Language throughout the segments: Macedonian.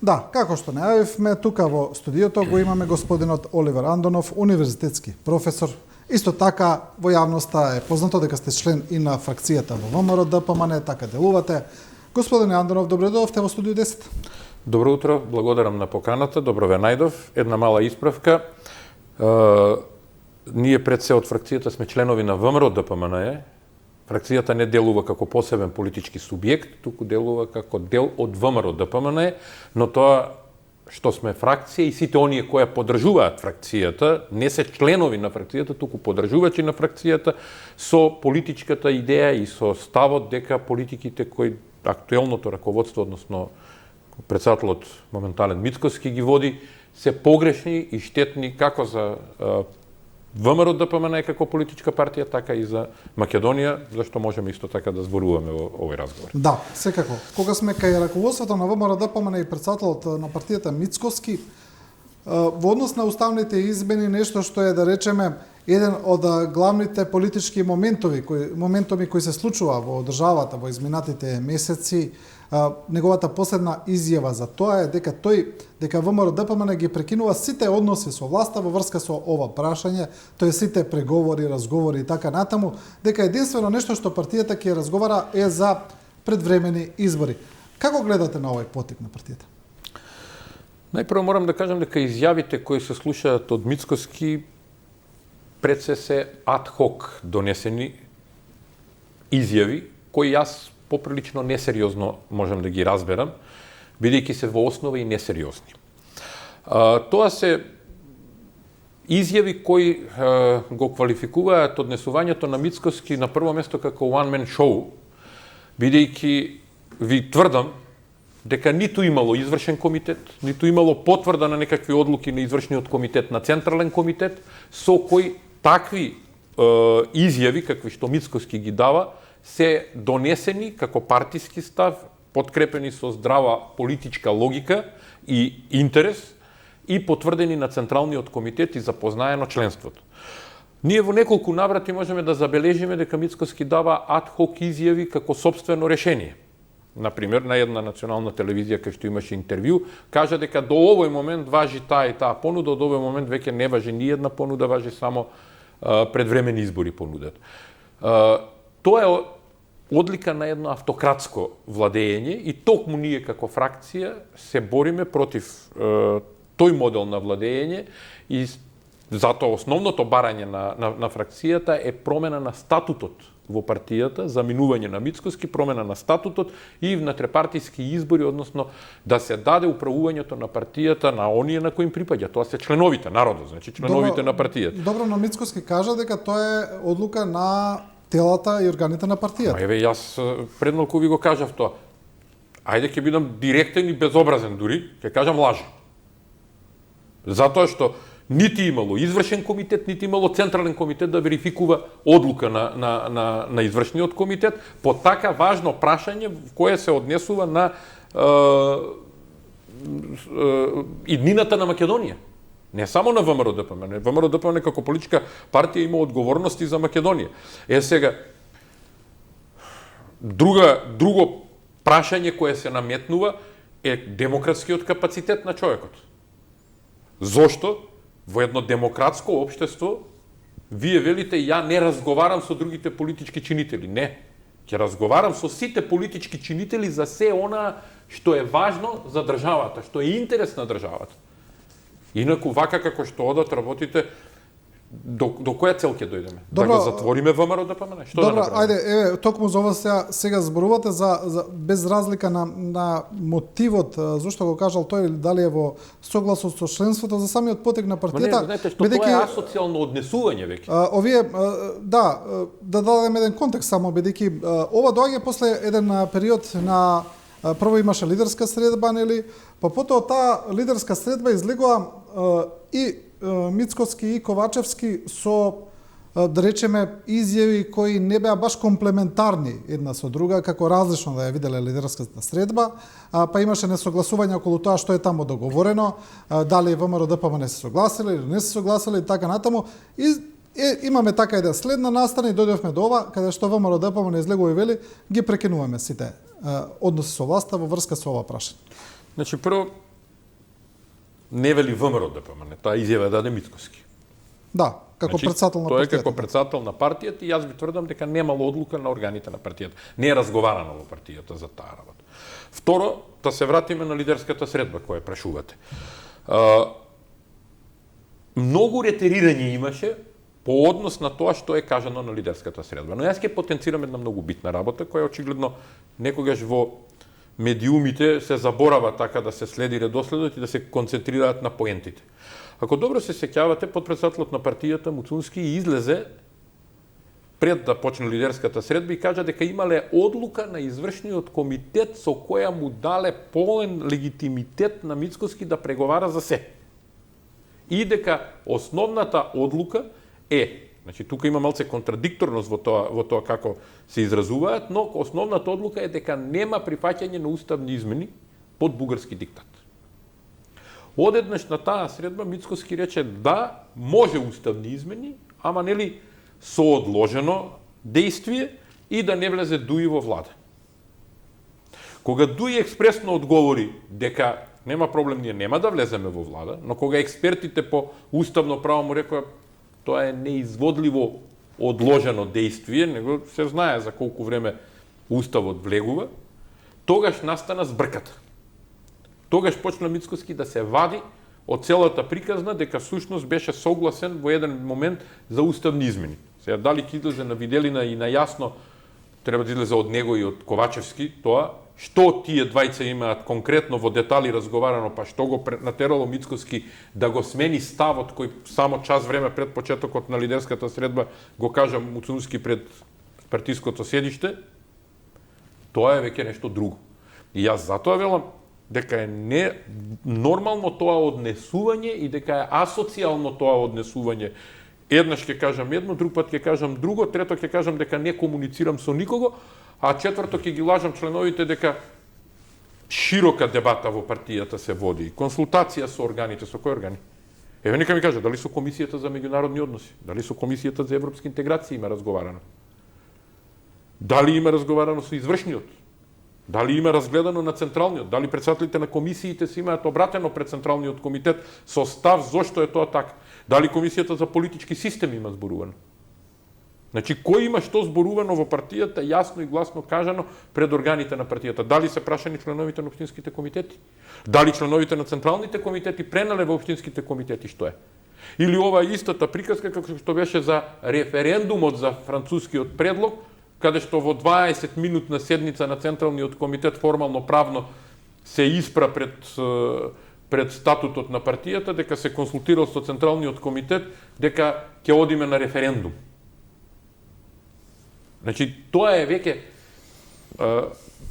Да, како што најавивме, тука во студиото го имаме господинот Оливер Андонов, универзитетски професор. Исто така во јавноста е познато дека сте член и на фракцијата во ВМРО ДПМН, така делувате. Господин Андонов, добро дојдовте во студио 10. Добро утро, благодарам на поканата, добро ве најдов. Една мала исправка. Ние пред се од фракцијата сме членови на ВМРО ДПМН. Фракцијата не делува како посебен политички субјект, туку делува како дел од ВМРО ДПМН, но тоа што сме фракција и сите оние кои поддржуваат фракцијата, не се членови на фракцијата, туку поддржувачи на фракцијата, со политичката идеја и со ставот дека политиките кои актуелното раководство, односно председателот моментален Мицкоски ги води, се погрешни и штетни како за ВМРО ДПМН како политичка партија, така и за Македонија, зашто можеме исто така да зборуваме во овој разговор. Да, секако. Кога сме кај раководството на ВМРО ДПМН и председателот на партијата Мицкоски, во однос на уставните измени, нешто што е, да речеме, еден од главните политички моментуми кои се случува во државата во изминатите месеци, неговата последна изјава за тоа е дека ВМРО ДПМН ги прекинува сите односи со власта во врска со ова прашање, тој сите преговори, разговори и така натаму, дека единствено нешто што партијата ќе разговара е за предвремени избори. Како гледате на овој потик на партијата? Најпрво морам да кажам дека изјавите кои се слушаат од Мицкоски пред се ад-хок донесени изјави, кои јас поприлично несериозно можам да ги разберам, бидејќи се во основа и несериозни. Тоа се изјави кои го квалификуваат однесувањето на Мицкоски на прво место како one-man show, бидејќи ви тврдам дека ниту имало извршен комитет, ниту имало потврда на некакви одлуки на извршниот комитет, на Централен комитет, со кои такви изјави, какви што Мицкоски ги дава, се донесени како партиски став, подкрепени со здрава политичка логика и интерес и потврдени на Централниот комитет и запознаено членството. Ние во неколку наврати можеме да забележиме дека Мицкоски дава ад-хок изјави како собствено решение. Например, на една национална телевизија кај што имаше интервју, кажа дека до овој момент важи таа и таа понуда, до овој момент веќе не важи ни една понуда, важи само предвремени избори понудат. Тоа е одлика на едно автократско владење и токму ние како фракција се бориме против тој модел на владење и затоа основното барање на фракцијата е промена на статутот во партијата, заминување на Мицкоски, промена на статутот и внетрепартиски избори, односно да се даде управувањето на партијата на оние на кои им припаѓа. Тоа се членовите, народот, значи членовите на партијата. Добро, но Мицкоски кажа дека тоа е одлука на телата и органите на партијата. Еве, јас пред малку ви го кажав тоа. Ајде ќе бидам директен и безобразен дури, ќе кажам лажи. Затоа што нити имало извршен комитет, нити имало Централен комитет да верификува одлука на извршниот комитет по така важно прашање кое се однесува на иднината на Македонија. Не само на ВМРО ДПМН. ВМРО ДПМН како политичка партија има одговорности за Македонија. Сега, друго прашање кое се наметнува е демократскиот капацитет на човекот. Зошто во едно демократско општество вие велите ја не разговарам со другите политички чинители? Не. Ќе разговарам со сите политички чинители за се она што е важно за државата, што е интерес на државата. Инаку, вака како што одат работите, до која цел ќе дојдеме? Да го затвориме ВМРО ДПМН? Што да направиме? Ајде, еве, токму за ова сега зборувате за без разлика на мотивот, зошто го кажал тој, дали е во согласност со членството, за самиот потек на партијата. Не, знаете што тоа е асоцијално однесување веќе. Овие, да дадеме еден контекст само, бидејќи ова доаѓа после еден период на прво имаше лидерска средба, нели? Па потоа таа лидерска средба излегува и Мицкоски и Ковачевски со, да речеме, изјави кои не беа баш комплементарни една со друга, како различно да ја виделе лидерската средба, па имаше несогласување околу тоа што е таму договорено, дали ВМРО ДПМН се согласиле или не се согласиле и така натаму. И имаме така еден следна настана и дојдовме до ова, каде што ВМРО ДПМН излегува и вели, ги прекинуваме сите односи со власта во врска со ова прашање. Значи, прво, не вели ВМРО ДПМН, таа изјава даде Мицкоски. Да, како председател на Тој е партијата. како председател на партијата и јас ви тврдам дека немало одлука на органите на партијата. Не е разговарано во партијата за таа работа. Второ, да се вратиме на лидерската средба која прашувате. Многу ретерирање имаше по однос на тоа што е кажано на лидерската средба. Но јас ќе потенцирам една многу битна работа која очигледно некогаш во медиумите се заборава така да се следи редоследот и да се концентрираат на поентите. Ако добро се сеќавате, подпредседателот на партијата Муцунски излезе пред да почне лидерската средба и кажа дека имале одлука на извршниот комитет со која му дале полен легитимитет на Мицкоски да преговара за се. И дека основната одлука е, значи тука има малце контрадикторност во тоа како се изразуваат, но основната одлука е дека нема прифаќање на уставни измени под бугарски диктат. Одеднаш на таа средба Мицкоски рече да, може уставни измени, ама нели со одложено действие и да не влезе Дуи во влада. Кога Дуи експресно одговори дека нема проблем, ние нема да влеземе во влада, но кога експертите по уставно право му рекоа тоа е неизводливо одложено действие, него се знае за колку време уставот влегува, тогаш настана збрката. Тогаш почна Мицкоски да се вади од целата приказна дека всушност беше согласен во еден момент за уставни измени. Сега дали ќе излезе на виделина и на јасно, треба да излезе од него и од Ковачевски, тоа што тие двајца имаат конкретно во детали разговарано, па што го натерало Мицкоски да го смени ставот кој само час време пред почетокот на лидерската средба го кажа Муцунски пред партиското седиште, тоа е веќе нешто друго. И јас затоа велам дека е не нормално тоа однесување и дека е асоцијално тоа однесување. Еднаш ќе кажам едно, друг пат ќе кажам друго, трето ќе кажам дека не комуницирам со никого, а четврто ќе ги лажам членовите дека широка дебата во партијата се води, консултација со органите, со кои органи? Еве нека ми кажа, дали со Комисијата за меѓународни односи, дали со Комисијата за европски интеграција има разговарано? Дали има разговарано со извршниот? Дали има разгледано на централниот? Дали председателите на комисиите се имаат обратено пред централниот комитет со став зошто е тоа така? Дали Комисијата за политички систем има зборувано? Значи, кој има што зборувано во партијата, јасно и гласно кажано пред органите на партијата? Дали се прашани членовите на општинските комитети? Дали членовите на централните комитети пренале во општинските комитети што е? Или ова истата приказка како што беше за референдумот за францускиот предлог, каде што во 20-минутна седница на Централниот комитет формално правно се испра пред статутот на партијата, дека се консултирал со Централниот комитет, дека ќе одиме на референдум. Значи, тоа е веќе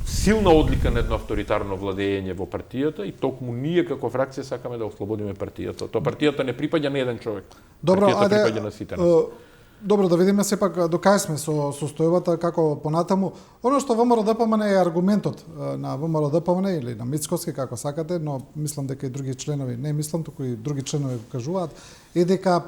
силна одлика на едно авторитарно владење во партијата и токму ние како фракција сакаме да ослободиме партијата. Тоа партијата не припаѓа на еден човек. Добро, партијата припаѓа на сите нас. Добро, да видиме сепак до кај сме со состојбата, како понатаму. Оно што ВМРО ДПМН е аргументот на ВМРО ДПМН или на Мицкоски, како сакате, но мислам дека и други членови, не мислам, туку и други членови го кажуваат, е дека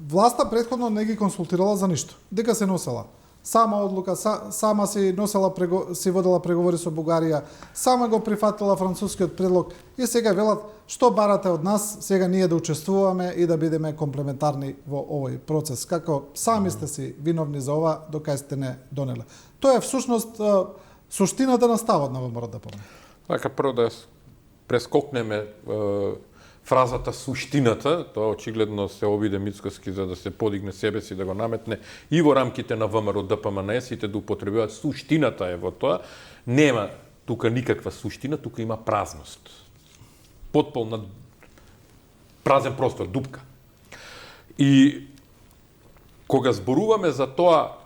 власта претходно не ги консултирала за ништо. Дека се носела сама одлука, сама си носела си водела преговори со Бугарија, сама го прифатила францускиот предлог и сега велат што барате од нас, сега ние да учествуваме и да бидеме комплементарни во овој процес. Како сами сте си виновни за ова, докај сте не донеле. Тоа е всушност суштината на ставот на ВМРО ДПМН. Така, прво да прескокнеме фразата суштината, тоа очигледно се обиде Мицкоски за да се подигне себе си, да го наметне и во рамките на ВМРО ДПМН, сите да употребуваат суштината е во тоа. Нема тука никаква суштина, тука има празност. Потполна празен простор, дупка. И кога зборуваме за тоа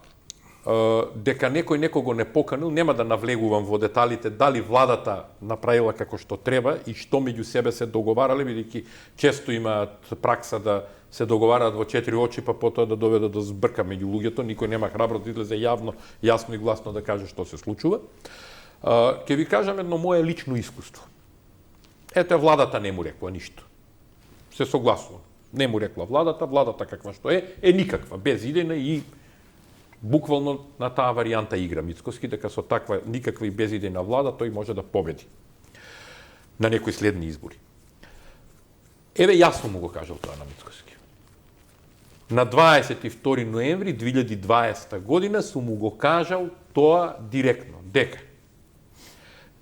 дека некој некого не поканил, нема да навлегувам во деталите дали владата направила како што треба и што меѓу себе се договарале, бидејќи често имаат пракса да се договараат во 4 очи, па потоа да доведат до збрка меѓу луѓето, никој нема храброст да излезе јавно, јасно и гласно да каже што се случува. Ќе ви кажам едно мое лично искуство. Ете, владата не му рекла ништо. Се согласувам. Не му рекла владата каква што е никаква, без идеја и буквално на таа варијанта игра Мицкоски, дека со таква никаква и безидејна влада тој може да победи на некои следни избори. Еве, јас сум му го кажал тоа на Мицкоски. На 22 ноември 2020 година сум му го кажал тоа директно, дека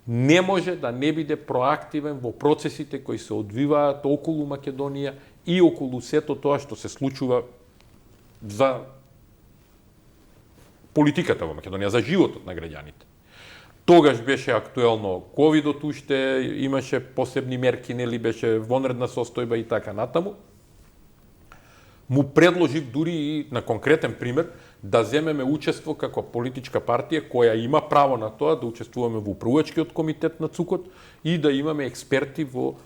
не може да не биде проактивен во процесите кои се одвиваат околу Македонија и околу сето тоа што се случува за политиката во Македонија, за животот на граѓаните. Тогаш беше актуелно ковидот уште, имаше посебни мерки, нели беше вонредна состојба и така натаму. Му предложив дури и на конкретен пример да земеме учество како политичка партија која има право на тоа да учествуваме во управувачкиот комитет на ЦУКот и да имаме експерти во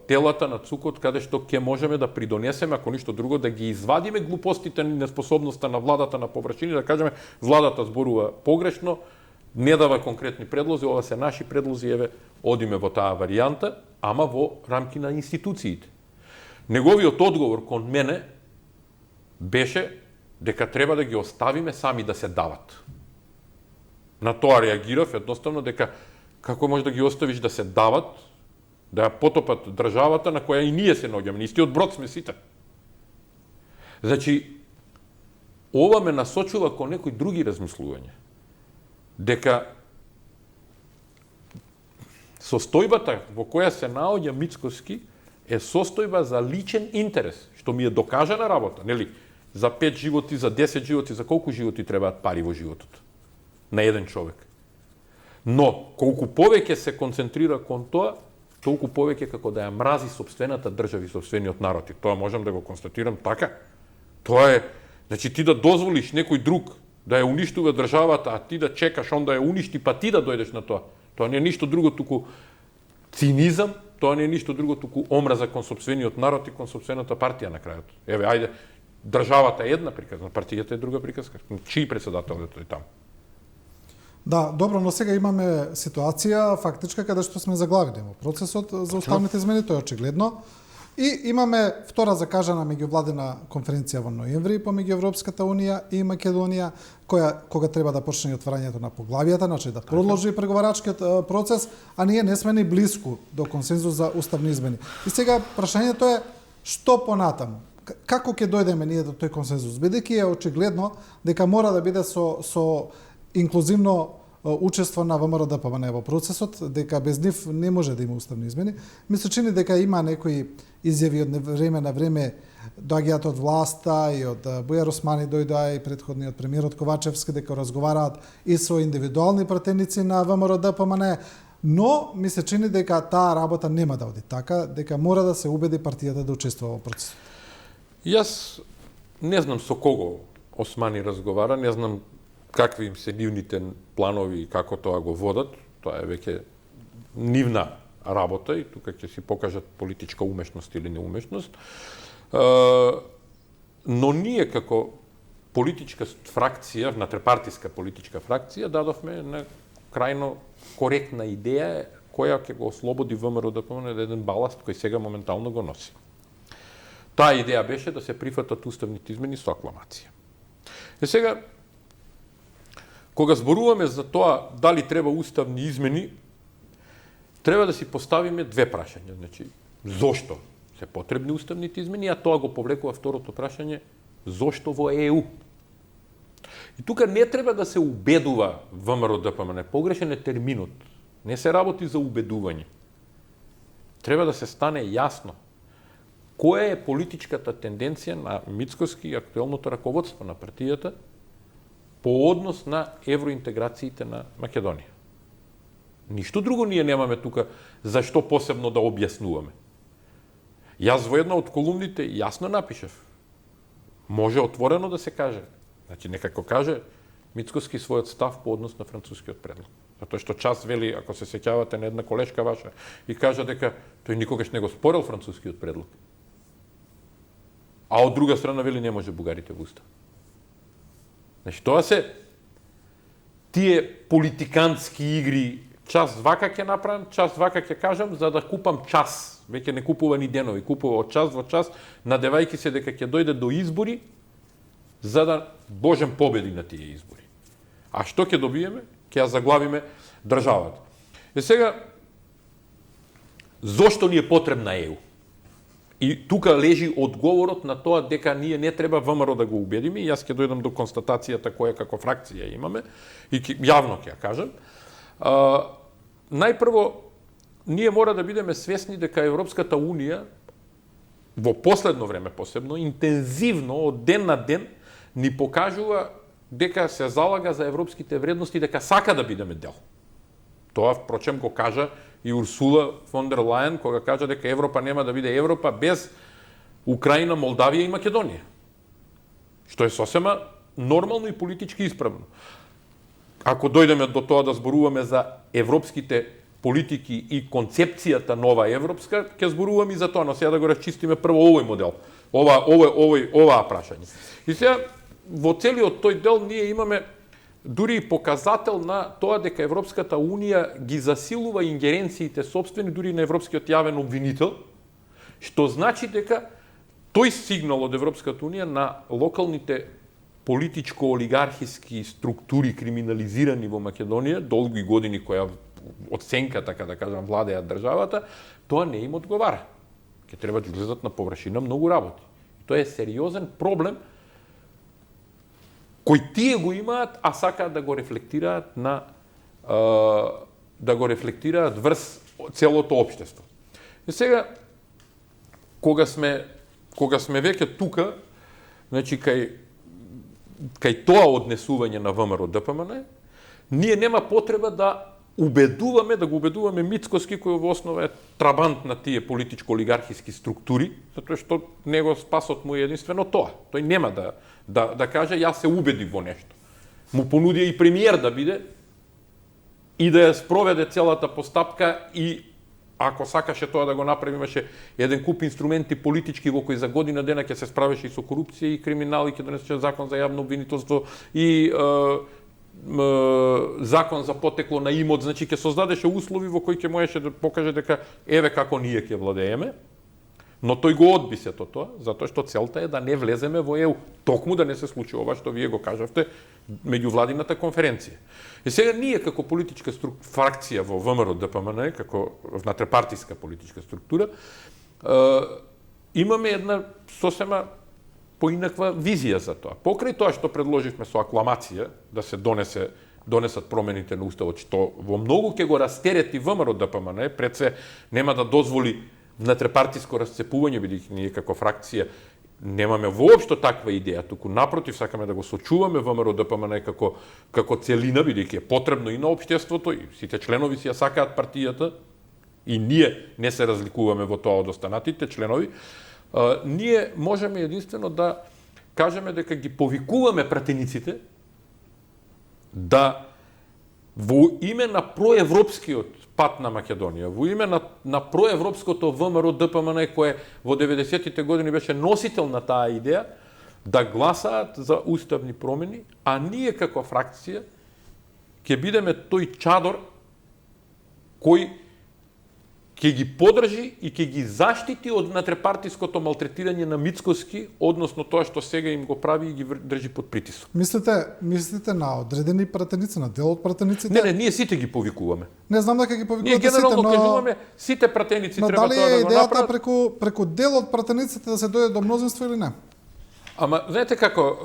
телата на ЦУКот каде што ќе можеме да придонесеме, ако ништо друго, да ги извадиме глупостите и неспособноста на владата на површини, да кажеме владата зборува погрешно, не дава конкретни предлози, ова се наши предлози, еве, одиме во таа варијанта, ама во рамки на институциите. Неговиот одговор кон мене беше дека треба да ги оставиме сами да се дават. На тоа реагирав едноставно дека како може да ги оставиш да се дават, да ја потопат државата на која и ние се наоѓаме, на истиот брод сме сите. Значи, ова ме насочува кон некои други размислувања. Дека состојбата во која се наоѓа Мицкоски е состојба за личен интерес, што ми е докажана работа, нели? За 5 животи, за 10 животи, за колку животи требаат пари во животот на еден човек. Но колку повеќе се концентрира кон тоа, толку повеќе како да ја мрази сопствената држава и сопствениот народ. И тоа можам да го констатирам така. Тоа е, значи ти да дозволиш некој друг да ја уништува државата, а ти да чекаш он да ја уништи, па ти да дојдеш на тоа. Тоа не е ништо друго туку цинизам, тоа не е ништо друго туку омраза кон сопствениот народ и кон сопствената партија на крајот. Еве, ајде, државата е една приказна, партијата е друга приказка. Чиј председател е тој таму? Да, добро, но сега имаме ситуација фактичка каде што сме заглавени во процесот за уставните измени, тоа е очигледно. И имаме втора закажана меѓувладина конференција во ноември помеѓу Европската унија и Македонија, кога треба да почне отварањето на поглавијата, значи да продолжи преговарачкиот процес, а ние не сме ни блиску до консензус за уставни измени. И сега прашањето е што понатаму? Како ќе дојдеме ние до тој консензус? Бидејќи е очигледно дека мора да биде со инклузивно учество на ВМРО-ДПМН во процесот, дека без нив не може да има уставни измени. Ми се чини дека има некои изјави од време на време доаѓаат од власта и од Бујар Османи дојдоа и претходниот премиерот Ковачевски дека разговараат и со индивидуални пратеници на ВМРО-ДПМН, но ми се чини дека таа работа нема да оди така, дека мора да се убеди партијата да учествува во процесот. Јас не знам со кого Османи разговара, не знам какви им се нивните планови и како тоа го водат, тоа е веќе нивна работа и тука ќе си покажат политичка умешност или неумешност. Но ние како политичка фракција, внатрепартиска политичка фракција, дадовме една крајно коректна идеја која ќе го ослободи ВМРО-ДПМН од еден баласт кој сега моментално го носи. Таа идеја беше да се прифатат уставните измени со акламација. И сега, кога зборуваме за тоа дали треба уставни измени, треба да си поставиме две прашања. Значи, зошто се потребни уставните измени, а тоа го повлекува второто прашање, зошто во ЕУ? И тука не треба да се убедува ВМРО-ДПМН, погрешен е терминот. Не се работи за убедување. Треба да се стане јасно која е политичката тенденција на Мицкоски и актуелното раководство на партијата по однос на евроинтеграциите на Македонија. Ништо друго ние немаме тука зашто посебно да објаснуваме. Јас во една од колумните јасно напишав. Може отворено да се каже. Значи, некако каже Мицкоски својот став по однос на францускиот предлог. Затоа што час вели, ако се сеќавате на една колешка ваша, и кажа дека тој никогаш не го спорел францускиот предлог. А од друга страна вели не може бугарите во устав. Значи, тоа се тие политикански игри, час вака ќе направам, час вака ќе кажам, за да купам час. Веќе не купува ни денови, купува од час во час, надевајки се дека ќе дојде до избори, за да Божем победи на тие избори. А што ќе добиеме? Ќе ја заглавиме државата. И сега, зошто ни е потребна ЕУ? И тука лежи одговорот на тоа дека ние не треба ВМРО да го убедиме, и јас ќе дојдам до констатацијата која како фракција имаме, и јавно ќе ја кажам. Најпрво, ние мора да бидеме свесни дека Европската Унија, во последно време посебно, интензивно, од ден на ден, ни покажува дека се залага за европските вредности, дека сака да бидеме дел. Тоа, впрочем, го кажа и Урсула фон дер Лајен, кога кажа дека Европа нема да биде Европа без Украина, Молдавија и Македонија. Што е сосема нормално и политички исправно. Ако дојдеме до тоа да зборуваме за европските политики и концепцијата нова европска, ќе зборувам и за тоа, но сега да го расчистиме прво овој модел, оваа прашање. И сега, во целиот тој дел ние имаме дури и показател на тоа дека Европската Унија ги засилува ингеренциите собствени дури на Европскиот јавен обвинител, што значи дека тој сигнал од Европската Унија на локалните политичко-олигархиски структури криминализирани во Македонија, долги години која од сенка, така да кажам, владеат државата, тоа не им одговара. Ќе треба да излезат на површина многу работи. И тоа е сериозен проблем кој тие го имаат, а сакаат да го рефлектираат врз целото општество. И сега, кога сме веќе тука, значи кај тоа однесување на ВМРО ДПМН, ние нема потреба да го убедуваме Мицкоски, кој во основа е трабант на тие политичко-олигархиски структури, затоа што него спасот му е единствено тоа. Тој нема да каже, јас се убедив во нешто. Му понудија и премиер да биде и да ја спроведе целата постапка, и ако сакаше тоа да го направи, имаше еден куп инструменти политички во кои за година дена ќе се справеше и со корупција и криминал, и ќе донесе закон за јавно обвинителство и закон за потекло на имот, значи ќе создадеше услови во кои ќе можеше да покаже дека еве како ние ќе владееме. Но тој го одби сето тоа, затоа што целта е да не влеземе во ЕУ, токму да не се случи ова што вие го кажавте меѓувладината конференција. И сега ние како политичка фракција во ВМРО ДПМН, како внатрепартиска политичка структура, имаме една сосема поинаква визија за тоа. Покрај тоа што предложивме со акламација да се донесат промените на уставот, што во многу ќе го растерети ВМРО ДПМН, пред се нема да дозволи внатрепартиско расцепување, бидејќи ние како фракција немаме воопшто таква идеја, туку напротив сакаме да го сочуваме ВМРО ДПМН како целина, бидејќи е потребно и на општеството, и сите членови си ја сакаат партијата, и ние не се разликуваме во тоа од останатите членови. Ние можеме единствено да кажеме дека ги повикуваме пратениците да во име на проевропскиот пат на Македонија, во име на проевропското ВМРО ДПМН, кое во 90-тите години беше носител на таа идеја, да гласаат за уставни промени, а ние како фракција ќе бидеме тој чадор кој ќе ги подржи и ќе ги заштити од внатрепартиското малтретирање на Мицкоски, односно тоа што сега им го прави и ги држи под притисок. Мислите на одредени пратеници, на дел од пратениците? Не, ние сите ги повикуваме. Не знам дека ги повикувате сите, но... Ние генерално кажуваме, сите пратеници треба тоа да го направат. Но дали е идејата преку дел од пратениците да се дојде до мнозинство или не? Ама, знаете како...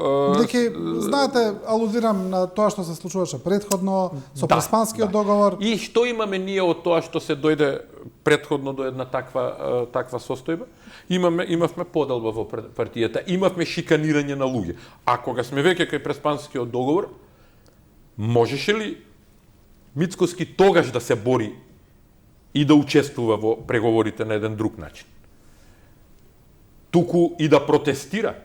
знаете, алудирам на тоа што се случуваше предходно, со Преспанскиот договор. И што имаме ние од тоа што се дојде предходно до една таква состојба? Имавме поделба во партијата, имавме шиканирање на луѓе. А кога сме веќе кај Преспанскиот договор, можеше ли Мицкоски тогаш да се бори и да учествува во преговорите на еден друг начин? Туку и да протестира,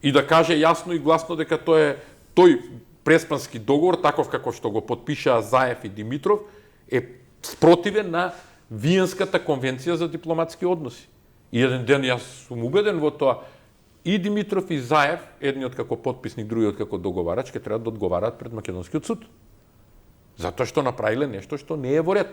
и да каже јасно и гласно дека тој Преспански договор, таков како што го потпишаа Заев и Димитров, е спротивен на Виенската конвенција за дипломатски односи. И еден ден јас сум убеден во тоа, и Димитров и Заев, едниот како потписник, другиот како договарач, ќе треба да одговараат пред Македонскиот суд. Затоа што направиле нешто што не е во ред.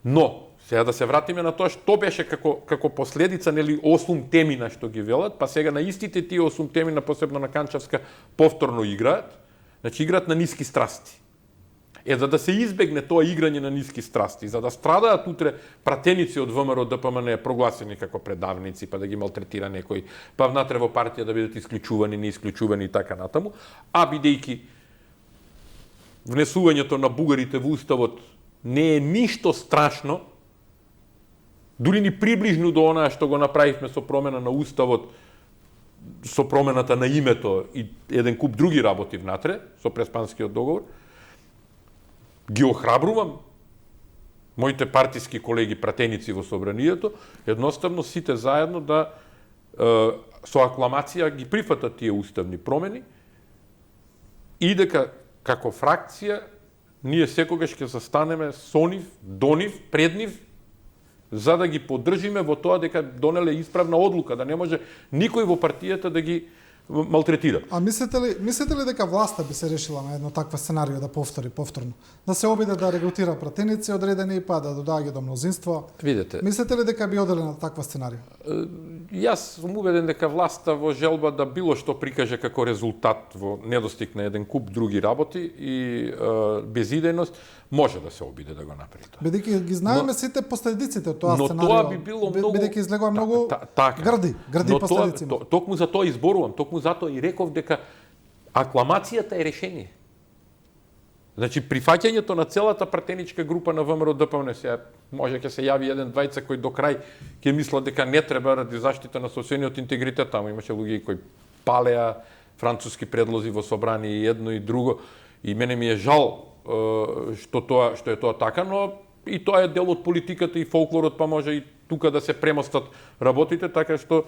Но, сега да се вратиме на тоа што беше како последица, нели, 8 теми на што ги велат, па сега на истите тие 8 теми, на посебно на Канчевска, повторно играат. Значи, играат на ниски страсти. За да се избегне тоа играње на ниски страсти, за да страдаат утре пратеници од ВМРО ДПМН прогласени како предавници, па да ги малтретира некој, па внатре во партија да бидат исклучувани, не исклучувани и така натаму, а бидејќи внесувањето на бугарите во уставот не е ништо страшно, дури ни приближно до онаа што го направивме со промена на уставот, со промената на името и еден куп други работи внатре, со Преспанскиот договор, ги охрабрувам моите партиски колеги пратеници во собранието, едноставно сите заедно да со акламација ги прифатат тие уставни промени и дека како фракција ние секогаш ќе застанеме со нив, до нив, пред нив, за да ги поддржиме во тоа дека донеле исправна одлука, да не може никој во партијата да ги малтретира. А мислите ли дека власта би се решила на едно таква сценарио да повтори повторно? Да се обиде да регрутира пратеници одредени, па да додаѓа до мнозинство? Видете. Мислите ли дека би оделе на таква сценарио? Јас сум убеден дека власта во желба да било што прикаже како резултат во недостиг на еден куп други работи и безидејност, може да се обиде да го направи тоа. Бидејќи ги знаеме сите последиците од тоа сценарио. Но тоа би било многу... Бидејќи излегува многу грди последици. Токму за тоа изборувам, токму затоа и реков дека акламацијата е решение. Значи, прифаќањето на целата пратеничка група на ВМРО ДПМН, сега може ќе се јави еден двајца кој до крај ќе мисла дека не треба ради заштита на собствениот интегритет, таму имаше луѓе кои палеа француски предлози во собрание и едно и друго, и мене ми е жал што е тоа така, но и тоа е дел од политиката и фолклорот, па може и тука да се премостат работите, така што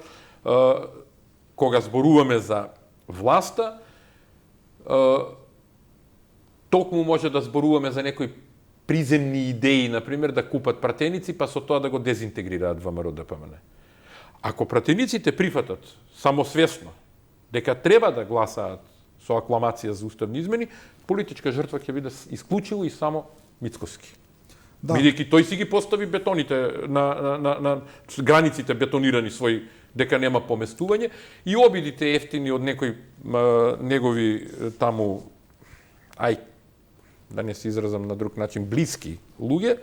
кога зборуваме за власта, токму може да зборуваме за некои приземни идеи, например, да купат пратеници, па со тоа да го дезинтегрираат ВМРО ДПМН. Ако пратениците прифатат самосвесно дека треба да гласаат со акламација за уставни измени, политичка жртва ќе биде исклучиво и само Мицкоски. Да. Бидејќи тој си ги постави бетоните на границите бетонирани свој, дека нема поместување, и обидите ефтини од некои негови таму, да не се изразам на друг начин, блиски луѓе,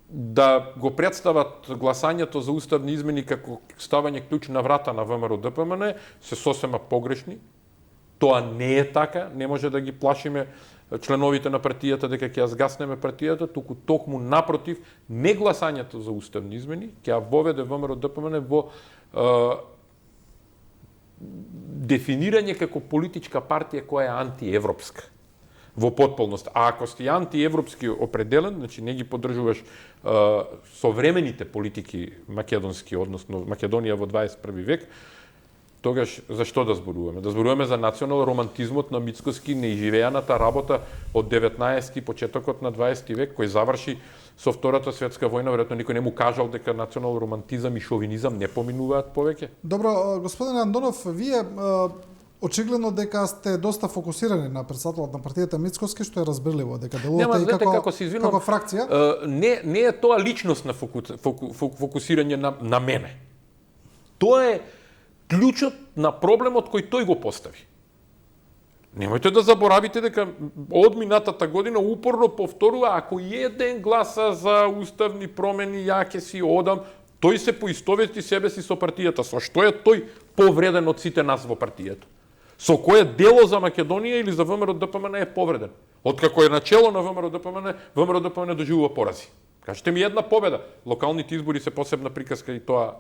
да го представат гласањето за уставни измени како ставање клjuč на врата на ВМРО ДПМН, се сосема погрешни. Тоа не е така, не може да ги плашиме членовите на партијата дека ќе ја згаснеме партијата, туку токму напротив, не гласањето за уставни измени ќе ја воведе ВМРО ДПМН во дефинирање како политичка партија која е антиевропска во потполност. А ако сте антиевропски определен, значи не ги поддржуваш современите политики македонски, односно Македонија во 21 век, тогаш зашто да зборуваме? Да зборуваме за национал романтизмот на Мицкоски, неиживеаната работа од 19 почетокот на 20 век, кој заврши со Втората светска војна, веројатно никој не му кажал дека национал романтизам и шовинизам не поминуваат повеќе. Добро, господин Андонов, вие очигледно дека сте доста фокусирани на председателот на партијата Мицкоски, што е разбирливо, дека делувате и како фракција. Не е тоа личностна фокусирање на мене. Тоа е клjučот на проблемот кој тој го постави. Немојте да заборавите дека од минатата година упорно повторува, ако еден гласа за уставни промени, ја ќе си одам, тој се поистовети себе си со партијата. Со што е тој повреден од сите нас во партијата? Со кое дело за Македонија или за ВМРО ДПМН е повреден? Откако е начело на ВМРО ДПМН доживува порази. Кажете ми една победа. Локалните избори се посебна приказка и тоа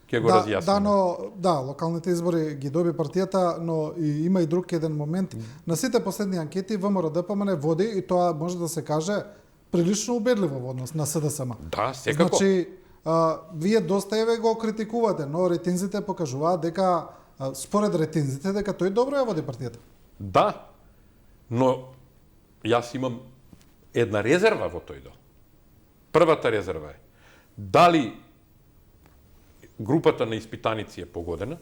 ќе го разјасниме. Да, локалните избори ги доби партијата, но и има и друг еден момент. На сите последни анкети ВМРО ДПМН води, и тоа може да се каже прилично убедливо во однос на СДСМ. Да, секако. Значи, вие доста еве го критикувате, но рейтинзите покажуваат дека според рейтинзите дека тој добро ја води партијата. Да, но јас имам една резерва во тој дел. Првата резерва е дали групата на испитаници е погодена.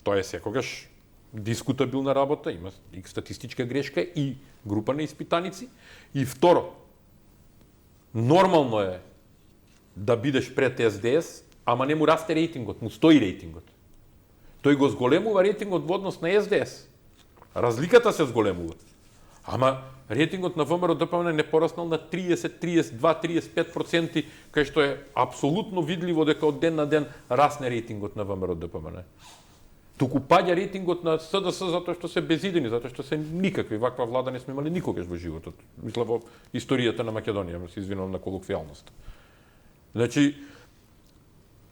Тоа е секогаш дискутабилна работа, има и статистичка грешка и група на испитаници. И второ, нормално е да бидеш пред СДС, ама не му расте рейтингот, му стои рейтингот. Тој го зголемува рейтингот во однос на СДС. Разликата се зголемува. Ама рейтингот на ВМРО ДПМН не пораснал на 30, 32, 35%, кај што е апсолутно видливо дека од ден на ден расне рейтингот на ВМРО ДПМН. Туку паѓа рейтингот на СДС затоа што се безидени, затоа што се никакви. Ваква влада не сме имали никогаш во животот. Мисля во историјата на Македонија, се извинувам на колоквијалност. Значи,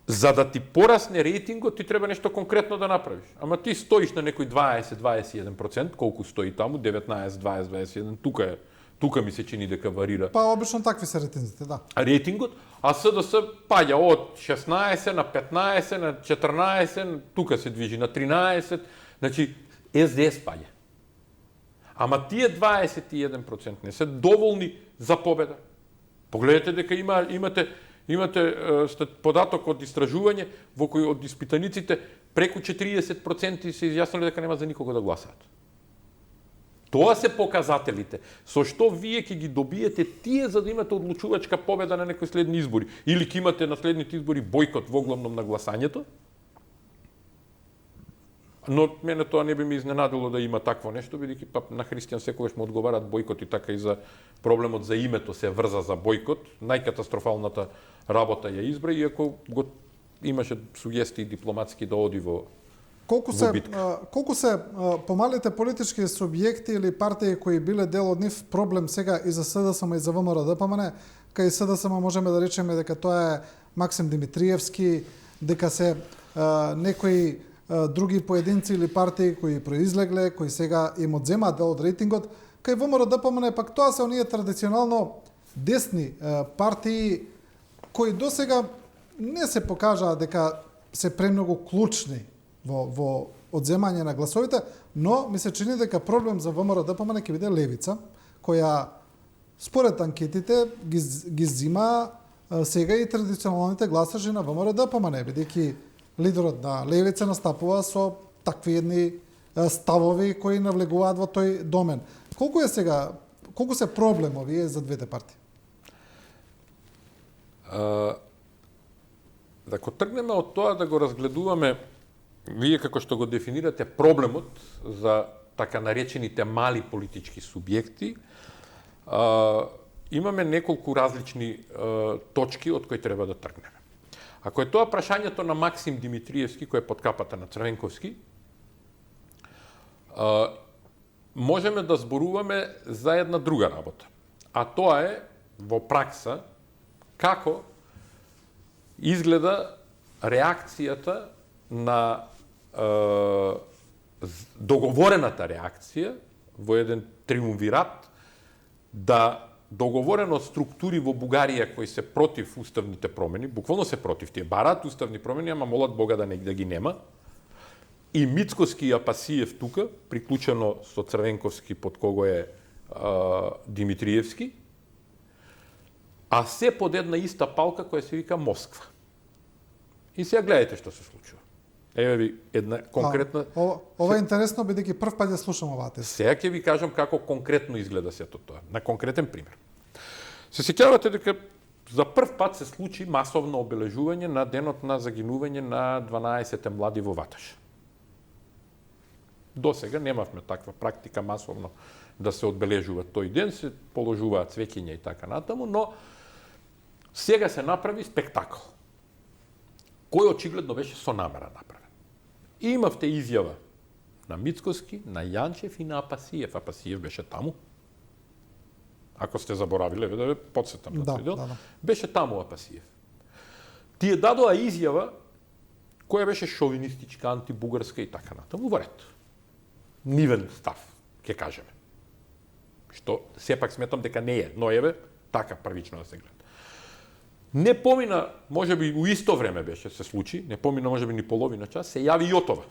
за да ти порасне рейтингот, ти треба нешто конкретно да направиш. Ама ти стоиш на некој 20-21%, колку стои таму, 19-20-21%, тука ми се чини дека варира. Па обично такви се рейтинзите, да. Рейтингот, а СДС паѓа од 16 на 15 на 14, тука се движи на 13, значи СДС паѓа. Ама тие 21% не се доволни за победа. Погледнете дека имате податок од истражување во кој од испитаниците преку 40% се изјасниле дека нема за никого да гласаат. Тоа се показателите со што вие ќе ги добиете тие за да имате одлучувачка победа на некои следни избори или ќе имате на следните избори бојкот во главном на гласањето. Но мене тоа не би ми изненадило да има такво нешто, бидејќи па на Христијан секогаш му одговарат бојкот и така и за проблемот за името се врза за бојкот. Најкатастрофалната работа ја избра, иако имаше сугестии дипломатски да оди во Колку се помалите политички субјекти или партии кои биле дел од нив проблем сега и за СДСМ и за ВМРО ДПМН, кај СДСМ можеме да речеме дека тоа е Максим Димитриевски, дека се некои други поединци или партии кои произлегле, кои сега им одземаат дел од рейтингот, кај ВМРО ДПМН пак тоа се оние традиционално десни партии кои досега не се покажаа дека се премногу клучни во одземање на гласовите, но ми се чини дека проблем за ВМРО ДПМН ќе биде левица, која според анкетите ги зима сега и традиционалните гласажи на ВМРО ДПМН, бидејќи лидерот на левица настапува со такви едни ставови кои навлегуваат во тој домен. Колку се проблем овие за двете партии? Ако тргнеме од тоа да го разгледуваме вие како што го дефинирате проблемот за така наречените мали политички субјекти, имаме неколку различни точки од кои треба да тргнеме. Ако е тоа прашањето на Максим Димитриевски, кој е под капата на Црвенковски, можеме да зборуваме за една друга работа. А тоа е во пракса како изгледа реакцијата на договорената реакција во еден триумвират да договорено структури во Бугарија кои се против уставните промени, буквално се против, тие бараат уставни промени, ама молат Бога да ги нема. И Мицкоски и Апасиев тука, приклучено со Црвенковски под кого е Димитриевски, а се под една иста палка која се вика Москва. И сега гледате што се случува. Еве ви една конкретна... Ова е интересно, бидејќи прв пат ја слушам оваа теза. Сега ќе ви кажам како конкретно изгледа сето тоа, на конкретен пример. Се сеќавате дека за прв пат се случи масовно обележување на денот на загинување на 12 млади во Ваташ. До сега немавме таква практика масовно да се одбележува тој ден, се положуваат цвеќиња и така натаму, но сега се направи спектакл, кој очигледно беше со намера направен. И имавте изјава на Мицкоски, на Јанчев и на Апасиев. Апасиев беше таму. Ако сте заборавиле, да ве подсетам на тој дел. Да. Беше таму Апасиев. Тие дадоа изјава која беше шовинистичка, антибугарска и така натаму во ред. Нивен став, ќе кажеме. Што сепак сметам дека не е, но еве така првично да се гледа. Не помина, можеби у исто време беше се случи, не помина можеби ни половина час, се јави Јотова.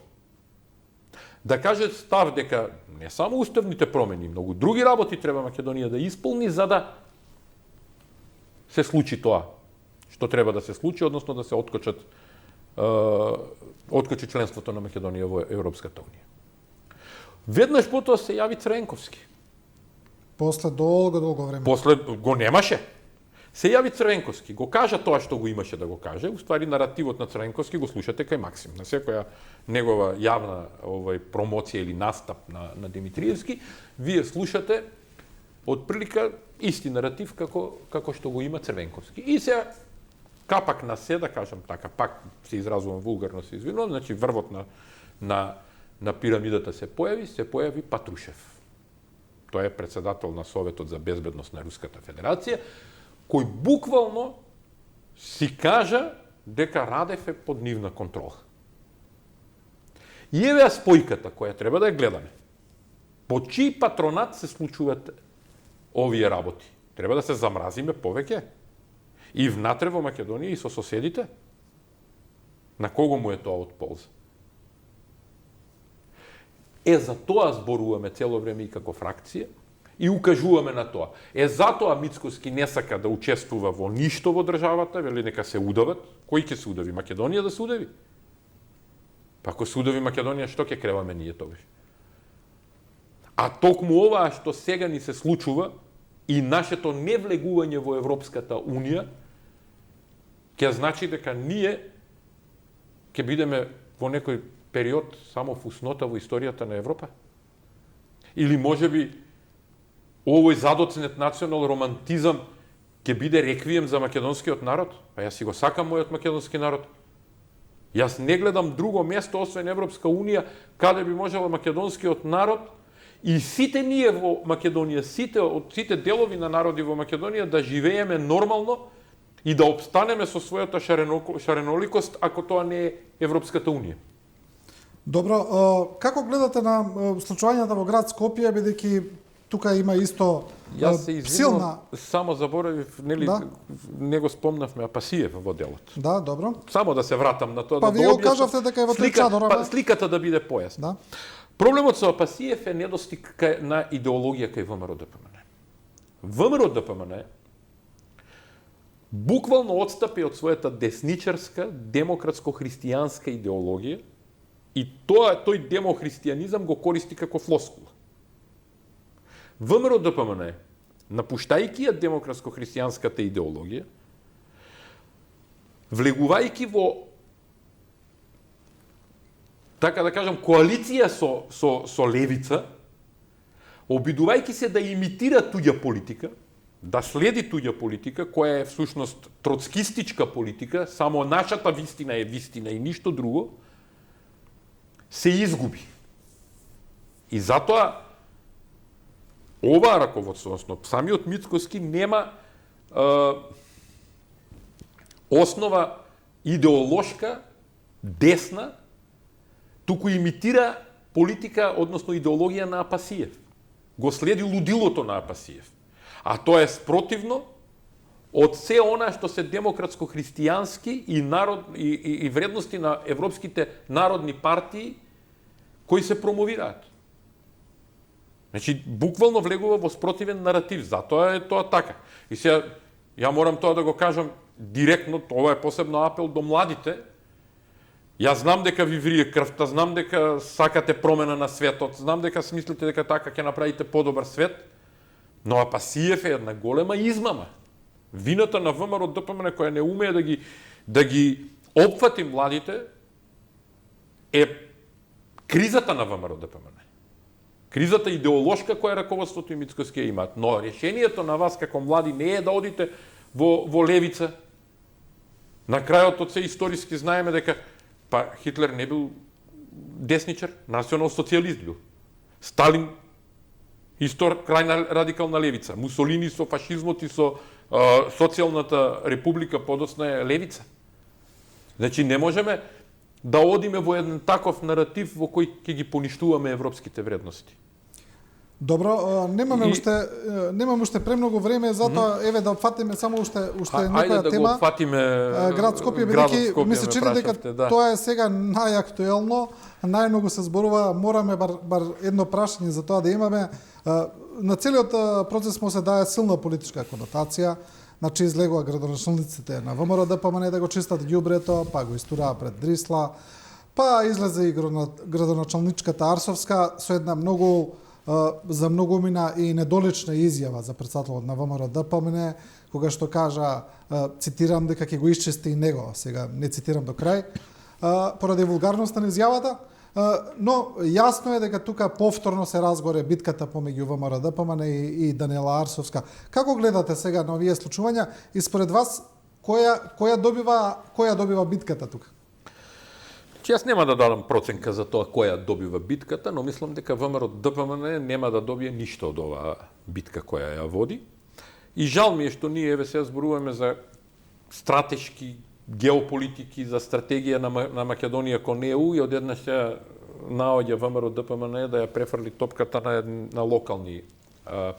Да каже став дека не само уставните промени, многу други работи треба Македонија да исполни за да се случи тоа што треба да се случи, односно да се откочи членството на Македонија во Европската унија. Веднаш потоа се јави Црвенковски. После долго време. После го немаше. Се јави Црвенковски, го кажа тоа што го имаше да го каже, уствари наративот на Црвенковски го слушате кај Максим. На секоја негова јавна промоција или настап на Димитриевски, вие слушате отприлика исти наратив како што го има Црвенковски. И се капак на се, да кажам така, пак се изразувам вулгарно, се извинувам, значи врвот на пирамидата се појави Патрушев. Тој е председател на Советот за безбедност на Руската Федерација, кој буквално си кажа дека Радев е под нивна контрола. И еве ја спојката која треба да ја гледаме. По чиј патронат се случуваат овие работи? Треба да се замразиме повеќе? И внатре во Македонија и со соседите? На кого му е тоа од полза? За тоа зборуваме цело време и како фракција и укажуваме на тоа. Затоа Мицкоски не сака да учествува во ништо во државата, вели нека се удават. Кој ќе се удави? Македонија да се удави? Па ако се удави Македонија, што ќе креваме ние тогаш? А токму оваа што сега ни се случува и нашето невлегување во Европската Унија, ќе значи дека ние ќе бидеме во некој период само фуснота во историјата на Европа? Или можеби овој задоцнет национал романтизам ќе биде реквием за македонскиот народ? Па јас си го сакам мојот македонски народ. Јас не гледам друго место освен Европска Унија каде би можел македонскиот народ и сите ние во Македонија, сите делови на народи во Македонија да живееме нормално и да обстанеме со својата шареноликост ако тоа не е Европската Унија. Добро, како гледате на случувањата во град Скопје, бидејќи тука има исто Јас се силна... само заборавив, нели, Да. не го спомнавме Апасиев во делот. Да, добро. Само да се вратам на тоа, Па да вие објаснам. кажавте дека е во тој чадор, Сликата да биде појасна. Да. Проблемот со Апасиев е недостиг на идеологија кај ВМРО-ДПМН. ВМРО-ДПМН буквално отстапи од својата десничарска, демократско-христијанска идеологија и тој демохристијанизам го користи како флоскула. ВМРО-ДПМН, напуштајќи ја демократско-христијанската идеологија, влегувајќи во, така да кажам, коалиција со левица, обидувајќи се да имитира туѓа политика, да следи туѓа политика, која е всушност троцкистичка политика, само нашата вистина е вистина и ништо друго, се изгуби. И затоа оваа раководство, односно самиот Мицкоски нема основа идеолошка, десна, туку имитира политика, односно идеологија на Апасиев. Го следи лудилото на Апасиев. А тоа е спротивно од се она што се демократско-христијански и вредности на европските народни партии кои се промовираат. Значи, буквално влегува во спротивен наратив, затоа е тоа така. И сега, ја морам тоа да го кажам директно, ова е посебно апел до младите. Јас знам дека ви врие крвта, знам дека сакате промена на светот, знам дека смислите дека така ќе направите подобар свет, но Апасиев е една голема измама. Вината на ВМРО-ДПМН која не умее да ги опфати младите е кризата на ВМРО-ДПМН. Кризата идеолошка која раководството и Мицкоски имаат. Но решението на вас како млади не е да одите во левица. На крајот од се историски знаеме дека Хитлер не бил десничар, национал-социјалист бил. Сталин исто крајна радикална левица. Мусолини со фашизмот и со социјалната република подосна е левица. Значи не можеме да одиме во еден таков наратив во кој ќе ги поништуваме европските вредности. Добро, немаме уште премногу време, затоа еве да опфатиме само уште некоја да тема. Го опфатиме град Скопје, бидејќи ми се чини дека тоа е сега најактуелно, најмногу се зборува, мораме бар едно прашање за тоа да имаме. На целиот процес му се дае силна политичка конотација, значи излегува градоначалниците на ВМРО-ДПМН да го чистат ѓубрето, па го истураа пред Дрисла, па излезе и градоначалничката Арсовска со една многу за многумина и недолична изјава за председателот на ВМРО ДПМН, кога што кажа, цитирам дека ќе го исчисти и него, сега не цитирам до крај, поради вулгарноста на изјавата, но јасно е дека тука повторно се разгоре битката помеѓу ВМРО ДПМН и Даниела Арсовска. Како гледате сега на овие случувања и според вас која добива битката тука? Јас нема да дадам проценка за тоа која добива битката, но мислам дека ВМРО ДПМН нема да добие ништо од оваа битка која ја води. И жал ми е што ние еве се зборуваме за стратешки геополитики, за стратегија на Македонија кон ЕУ и одеднаш се наоѓа ВМРО ДПМН да ја префрли топката на локални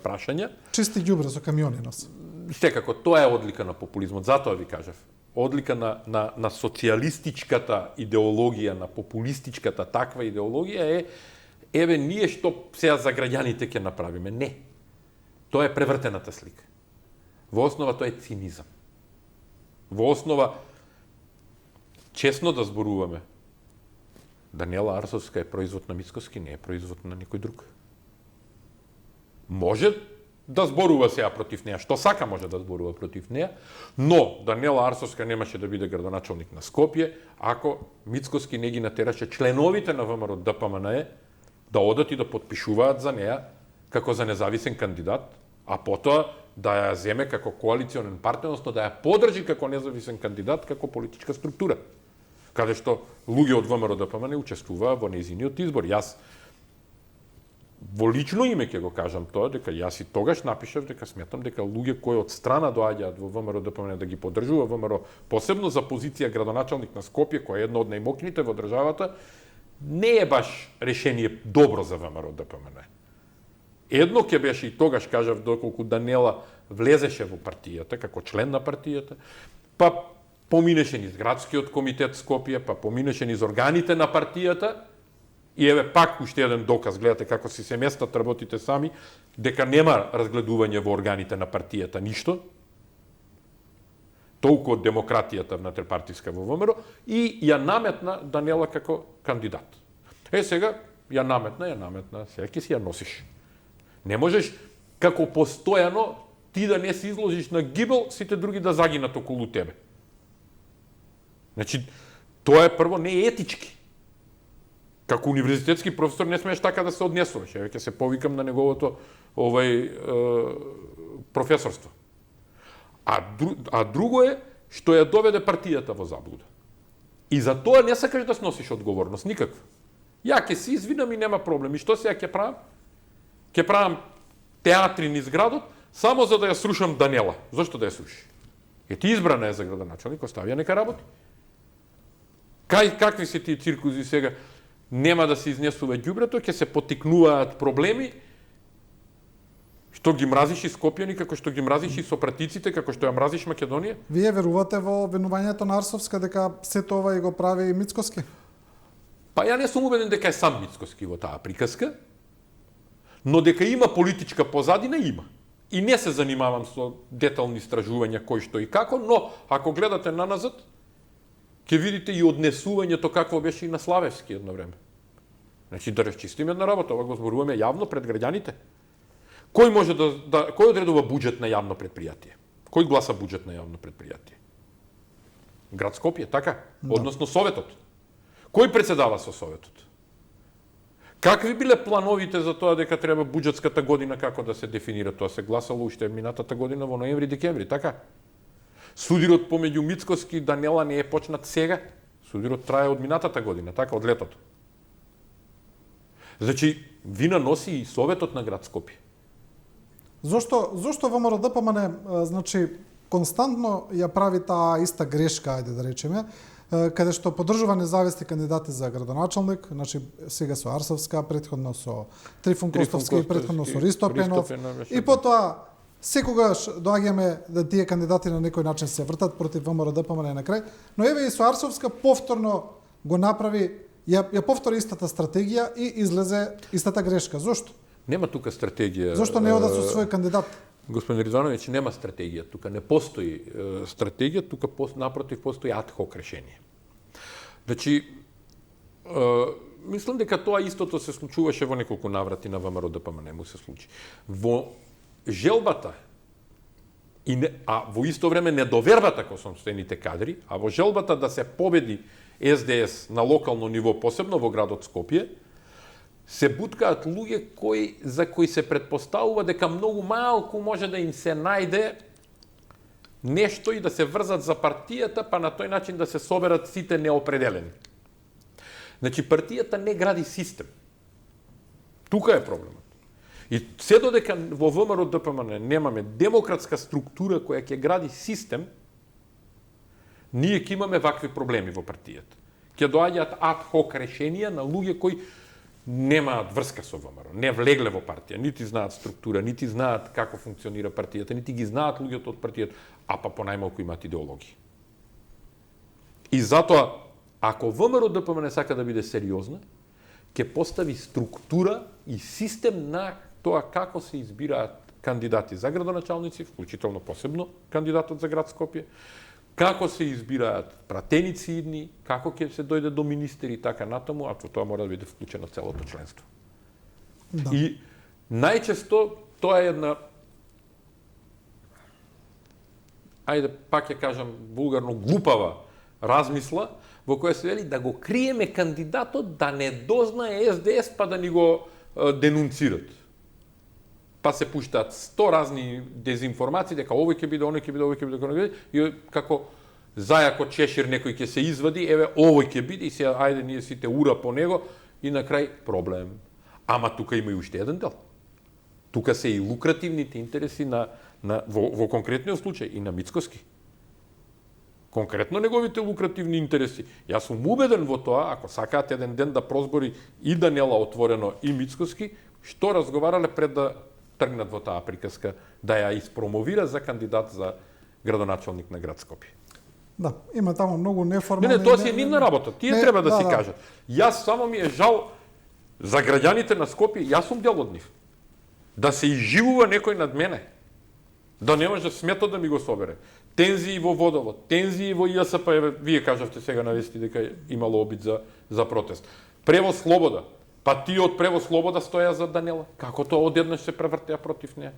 прашања. Чисти ѓубре со камиони носи. Секако, тоа е одлика на популизмот, затоа ви кажав. Одлика на социјалистичката идеологија, на популистичката таква идеологија е еве ние што сега за граѓаните ќе направиме. Не. Тоа е превртената слика. Во основа тоа е цинизам. Во основа честно да зборуваме. Даниела Арсовска е производ на Мицкоски, не е производ на никој друг. Може да зборува сега против неја, што сака може да зборува против неја, но Даниела Арсовска немаше да биде градоначалник на Скопје, ако Мицкоски не ги натераше членовите на ВМРО ДПМН да одат и да потпишуваат за неја како за независен кандидат, а потоа да ја земе како коалиционен партнер, односно да ја подржи како независен кандидат, како политичка структура, каде што луѓе од ВМРО ДПМН учествуваа во нејзиниот избор. Јас во лично име ќе го кажам тоа, дека јас и тогаш напишав дека сметам дека луѓе кои од страна доаѓаат во ВМРО ДПМН да ги поддржува ВМРО, посебно за позиција градоначалник на Скопје, која е едно од најмокните во државата, не е баш решение добро за ВМРО ДПМН. Едно ќе беше и тогаш кажав доколку Даниела влезеше во партијата како член на партијата, па поминеше низ градскиот комитет Скопје, па поминеше низ органите на партијата. И еве пак уште еден доказ, гледате како си се местат работите сами, дека нема разгледување во органите на партијата ништо. Толку од демократијата внатрешпартиска во ВМРО и ја наметна Даниела како кандидат. Сега ја наметна, сега ќе си ја носиш. Не можеш како постојано ти да не се изложиш на гибел, сите други да загинат околу тебе. Значи, тоа е прво не етички. Како универзитетски професор не смееш така да се однесуваш. Еве ќе се повикам на неговото професорство. А друго е што ја доведе партијата во заблуда. И за тоа не сакаш да сносиш одговорност никаква. Ја ќе се извинам и нема проблем. И што сега ќе правам? Ќе правам театри низ градот само за да ја срушам Даниела. Зошто да ја сруши? Ти избрана е за градоначалник, остави ја нека работи. Какви се тие циркузи сега? Нема да се изнесува ѓубрето, ќе се потикнуваат проблеми, што ги мразиш и Скопјани, како што ги мразиш и сопратиците, како што ја мразиш Македонија? Вие верувате во винувањето на Арсовска дека се тоа и го прави и Мицкоски? Па ја не сум убеден дека е сам Мицкоски во таа приказка, но дека има политичка позадина, има. И не се занимавам со детални истражувања кој што и како, но ако гледате наназад, ќе видите и однесувањето какво беше и на Славевски едно време. Значи да расчистиме една работа, ова го зборуваме јавно пред граѓаните. Кој може кој одредува буџет на јавно предпријатие? Кој гласа буџет на јавно предпријатие? Град Скопје, така? Да. Односно Советот. Кој председава со Советот? Какви биле плановите за тоа дека треба буџетската година како да се дефинира? Тоа се гласало уште минатата година во ноември-декември, така? Судирот помеѓу Мицкоски и Даниела не е почнат сега. Судирот трае од минатата година, така, од летото. Значи, вина носи и Советот на град Скопје. Зошто ВМРО ДПМН, значи, константно ја прави таа иста грешка, ајде да речеме, каде што поддржува независни кандидати за градоначалник, значи сега со Арсовска, претходно со Трифун Костовски, претходно со Ристопенов, и потоа секогаш доаѓаме да тие кандидати на некој начин се вртат против ВМРО ДПМН на крај, но еве и со Арсовска повторно го направи, ја повтори истата стратегија и излезе истата грешка. Зошто? Нема тука стратегија. Зошто не ода со свој кандидат? Господин Ридвановиќ, нема стратегија. Тука не постои стратегија, тука напротив постои ад хок решение. Значи, мислам дека тоа истото се случуваше во неколку наврати на ВМРО ДПМН, му се случи. Во желбата а во исто време недовербата кон сопствените кадри, а во желбата да се победи СДС на локално ниво, посебно во градот Скопје, се буткаат луѓе за кои се претпоставува дека многу малку може да им се најде нешто и да се врзат за партијата, па на тој начин да се соберат сите неопределени. Значи, партијата не гради систем. Тука е проблемот. И се додека во ВМРО ДПМН немаме демократска структура која ќе гради систем, ние ќе имаме вакви проблеми во партијата. Ќе доаѓаат ад хок решенија на луѓе кои немаат врска со ВМРО, не влегле во партија, нити знаат структура, нити знаат како функционира партијата, нити ги знаат луѓето од партијата, а па понајмалку имаат идеологија. И затоа, ако ВМРО ДПМН сака да биде сериозна, ќе постави структура и систем на тоа како се избираат кандидати за градоначалници, вклучително посебно кандидатот за град Скопје, како се избираат пратеници идни, како ќе се дојде до министери и така натаму, а во тоа мора да биде вклучено целото членство. Да. И најчесто тоа е една, ајде пак ќе кажам вулгарно, глупава размисла, во која се вели да го криеме кандидатот да не дознае СДС па да ни го денунцират. Па се пуштаат 100 разни дезинформации, дека овој ќе биде, оној ќе биде, овој ќе биде, оној ќе биде, и како зајако чешир некој ќе се извади, еве, овој ќе биде, и сега, ајде, ние сите ура по него, и на крај проблем. Ама тука има и уште еден дел. Тука се и лукративните интереси во конкретниот случај, и на Мицкоски. Конкретно неговите лукративни интереси. Јас сум убеден во тоа, ако сакаат еден ден да прозбори и Даниела отворено и Мицкоски, што разговарале пред да тргнат во таа приказка, да ја испромовира за кандидат за градоначалник на град Скопје. Да, има таму многу неформални... Не, тоа си е нивна работа, тие треба да си кажат. Јас само ми е жал за граѓаните на Скопје, јас сум дел од нив. Да се изживува некој над мене. Да не може сметот да ми го собере. Тензии во водовод, тензии во ЈСП, вие кажавте сега на вести дека имало обид за протест. Превоз Слобода. Па тие од Превоз Слобода стоја за Данела. Како тоа одеднаш се превртеа против неа?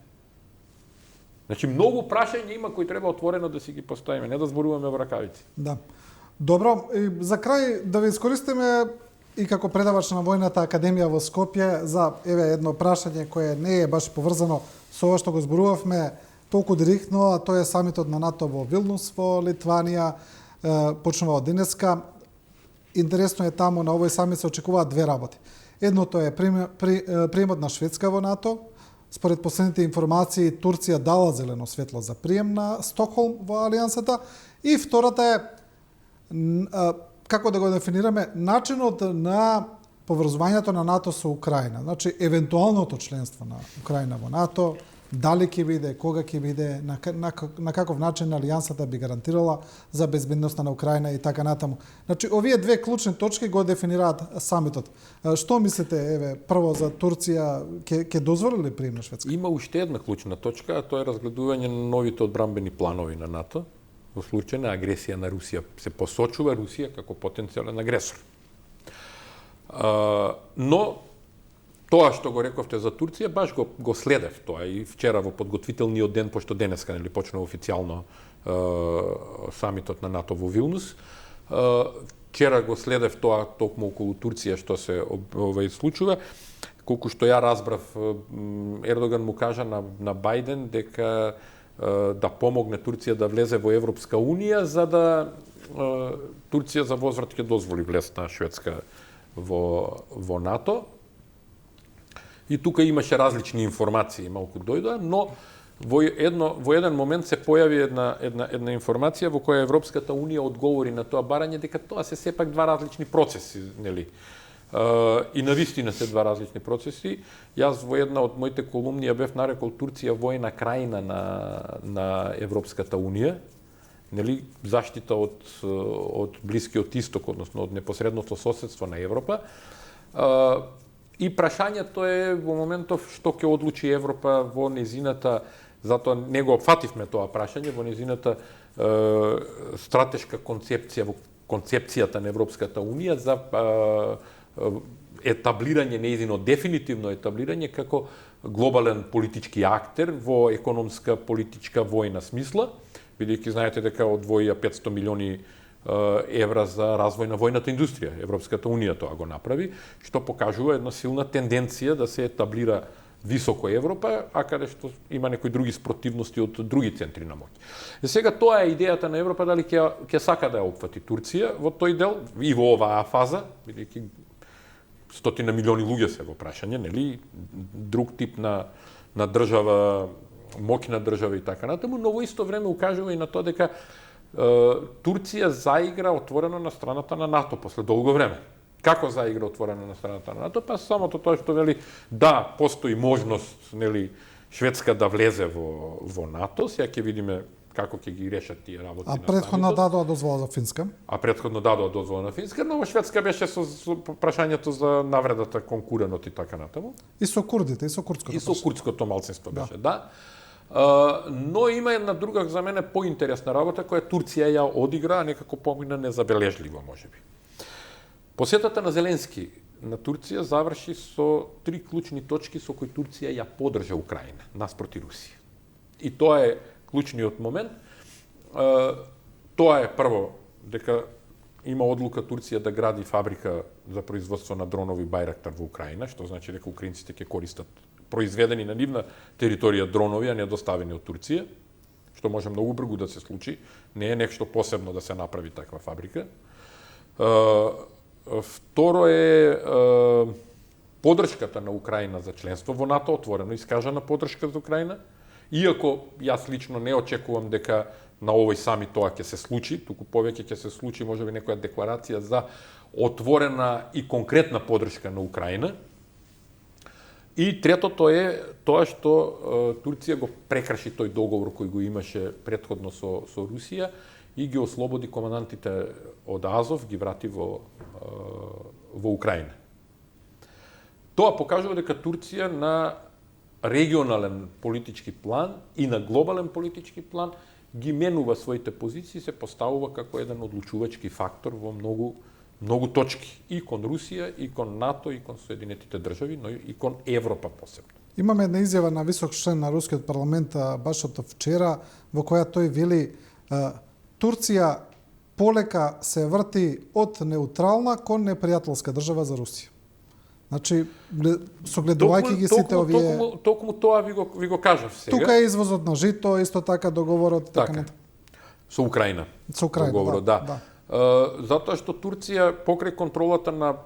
Значи, многу прашања има кои треба отворено да си ги поставиме, не да зборуваме во ракавици. Да. Добро, и за крај да ви искористиме и како предавач на Војната академија во Скопје за едно прашање кое не е баш поврзано со ова што го зборувавме толку директно, а тоа е самитот на НАТО во Вилнус во Литванија, почнува од денеска. Интересно е таму на овој самит се очекуваат две работи. Едното е приемот на Шведска во НАТО. Според последните информации, Турција дала зелено светло за прием на Стокхолм во Алијансата. И втората е, како да го дефинираме, начинот на поврзувањето на НАТО со Украина. Значи, евентуалното членство на Украина во НАТО, дали ќе биде, кога ќе биде, на каков начин Алијансата би гарантирала за безбедноста на Украина и така натаму. Значи, овие две клучни точки го дефинираат самитот. Што мислите, прво за Турција, ќе дозволи ли прием на Шведска? Има уште една клучна точка, а тоа е разгледување на новите одбранбени планови на НАТО. Во случај на агресија на Русија се посочува Русија како потенцијален агресор. Но тоа што го рековте за Турција, баш го следев тоа и вчера во подготвителниот ден, пошто денеска почнува официјално самитот на НАТО во Вилнус. Вчера го следев тоа токму околу Турција што се случува. Колку што ја разбрав, Ердоган му кажа на Бајден дека да помогне Турција да влезе во Европска Унија, за да Турција за возврат ќе дозволи влез на Шведска во НАТО. И тука имаше различни информации, малку дојдоа, но во еден момент се појави една информација во која Европската Унија одговори на тоа барање дека тоа се сепак два различни процеси, нели? И навистина се два различни процеси. Јас во една од моите колумни ја бев нарекол Турција војна крајна на Европската Унија, нели, заштита од Блискиот Исток, односно од непосредното соседство на Европа. И прашањето е во моментов што ќе одлучи Европа во незината, затоа не го опфативме тоа прашање, во незината стратешка концепција, во концепцијата на Европската Унија за етаблирање, нејзино дефинитивно етаблирање како глобален политички актер во економска, политичка, војна смисла, бидејќи знаете дека одвоија 500 милиони евра за развој на војната индустрија. Европската унија тоа го направи, што покажува една силна тенденција да се етаблира високо Европа, а каде што има некои други спротивности од други центри на моќ. И сега тоа е идејата на Европа, дали ќе сака да ја опфати Турција во тој дел и во оваа фаза, бидејќи стотина милиони луѓе се во прашање, нели, друг тип на држава, моќна држава и така натаму, но во исто време укажува и на тоа дека Турција заигра отворено на страната на НАТО после долго време. Како заигра отворено на страната на НАТО? Па самото тоа што вели да постои можност, нели, Шведска да влезе во НАТО, сега ќе видиме како ќе ги решат тие работи. А претходно дадоа дозвола за Финска? А претходно дадоа дозвола на Финска, но во Шведска беше со прашањето за навредата кон куренот и така натаму. И со курдите, и со курдското. И со курдското малцинство беше, да. Но има една друга за мене поинтересна работа која Турција ја одигра, а некако помина незабележливо можеби. Посетата на Зеленски на Турција заврши со 3 клучни точки со кои Турција ја подржа Украина наспроти Русија. И тоа е клучниот момент. Тоа е прво дека има одлука Турција да гради фабрика за производство на дронови Байрактар во Украина, што значи дека украинците ќе користат произведени на нивна територија дронови, а не доставени од Турција, што може многу брзо да се случи. Не е нешто посебно да се направи таква фабрика. Второ е поддршката на Украина за членство во НАТО, отворено искажана поддршка за Украина. Иако јас лично не очекувам дека на овој самит тоа ќе се случи, туку повеќе ќе се случи можеби некоја декларација за отворена и конкретна поддршка на Украина. И третото е тоа што Турција го прекрши тој договор кој го имаше претходно со Русија и ги ослободи командантите од Азов, ги врати во Украина. Тоа покажува дека Турција на регионален политички план и на глобален политички план ги менува своите позиции, се поставува како еден одлучувачки фактор во многу точки, и кон Русија, и кон НАТО, и кон Соединетите држави, но и кон Европа посебно. Имаме една изјава на висок член на Рускиот парламент баш од вчера, во која тој вели Турција полека се врти од неутрална кон непријателска држава за Русија. Значи, согледувајќи ги сите овие... Токму тоа ви го кажав сега. Тука е извозот на жито, исто така договорот и така натаму. Со Украина. Со Украина, договорот, да. Затоа што Турција покрај контролата на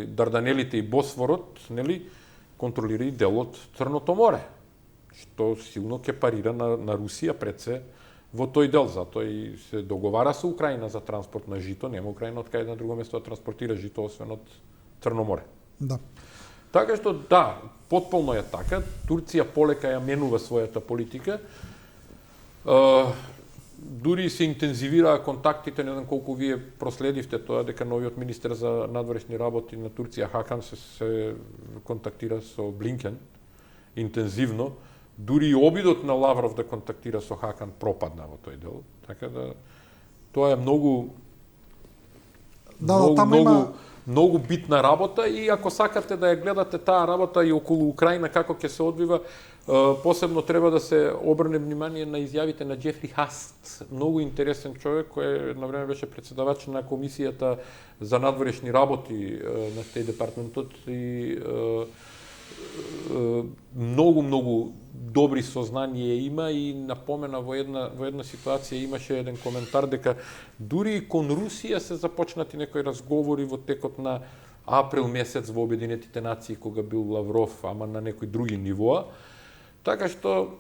Дарданелите и Босфорот, нели, контролира и дел од Црното море, што силно ќе парира на Русија пред се во тој дел. Затоа и се договара со Украина за транспорт на жито, нема Украина од кај на друго место да транспортира жито освен од Црно море. Да. Така што да, потполно е така, Турција полека ја менува својата политика. Дури се интензивираа контактите, не знам колку вие проследивте тоа, дека новиот министер за надворешни работи на Турција Хакан се контактира со Блинкен интензивно. Дури и обидот на Лавров да контактира со Хакан пропадна во тој дел. Така да тоа е многу многу битна работа, и ако сакате да ја гледате таа работа и околу Украина како ќе се одвива, посебно треба да се обрне внимание на изјавите на Джефри Хаст, многу интересен човек кој на време беше председавач на комисијата за надворешни работи на Стејт департментот и многу добри сознанија има, и напомена во една ситуација имаше еден коментар дека дури и кон Русија се започнати некои разговори во текот на април месец во Обединетите нации кога бил Лавров, ама на некои други нивоа. Така што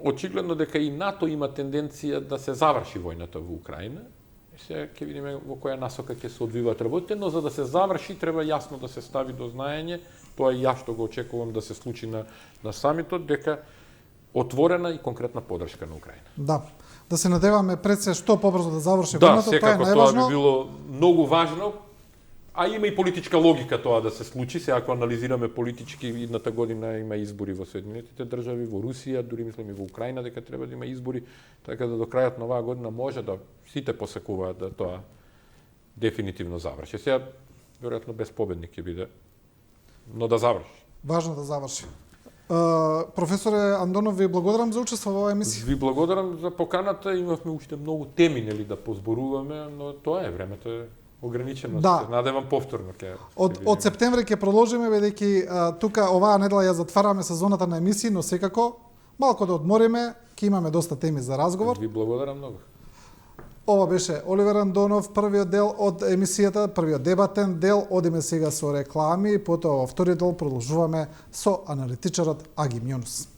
очигледно дека и НАТО има тенденција да се заврши војната во Украина. Сега ќе видиме во која насока ќе се одвиваат работите, но за да се заврши треба јасно да се стави до знаење, тоа и јас што го очекувам да се случи на самитот, дека отворена и конкретна поддршка на Украина. Да се надеваме пред се што побрзо да заврши војната, тоа е најважно. Тоа би било многу важно, а има и политичка логика тоа да се случи. Сега ако анализираме политички, идната година има избори во Соединетите држави, во Русија, дури мислам и во Украина дека треба да има избори, така да до крајот на оваа година може да сите посекуваат да тоа дефинитивно заврши. Сега, веројатно без победник ќе биде, но да заврши. Важно да заврши. Професоре Андонов, ви благодарам за учество во оваа емисија. Ви благодарам за поканата, имавме уште многу теми нели да позборуваме, но тоа е, времето е ограничено. Да. Се надевам повторно Од септември ќе продолжиме, бидејќи тука оваа недела ја затвараме сезоната на емисии, но секако малку да одмориме, ќе имаме доста теми за разговор. Ви благодарам многу. Ова беше Оливер Андонов, првиот дел од емисијата, првиот дебатен дел. Одиме сега со реклами, потоа во вториот дел продолжуваме со аналитичарот Агим Јунус.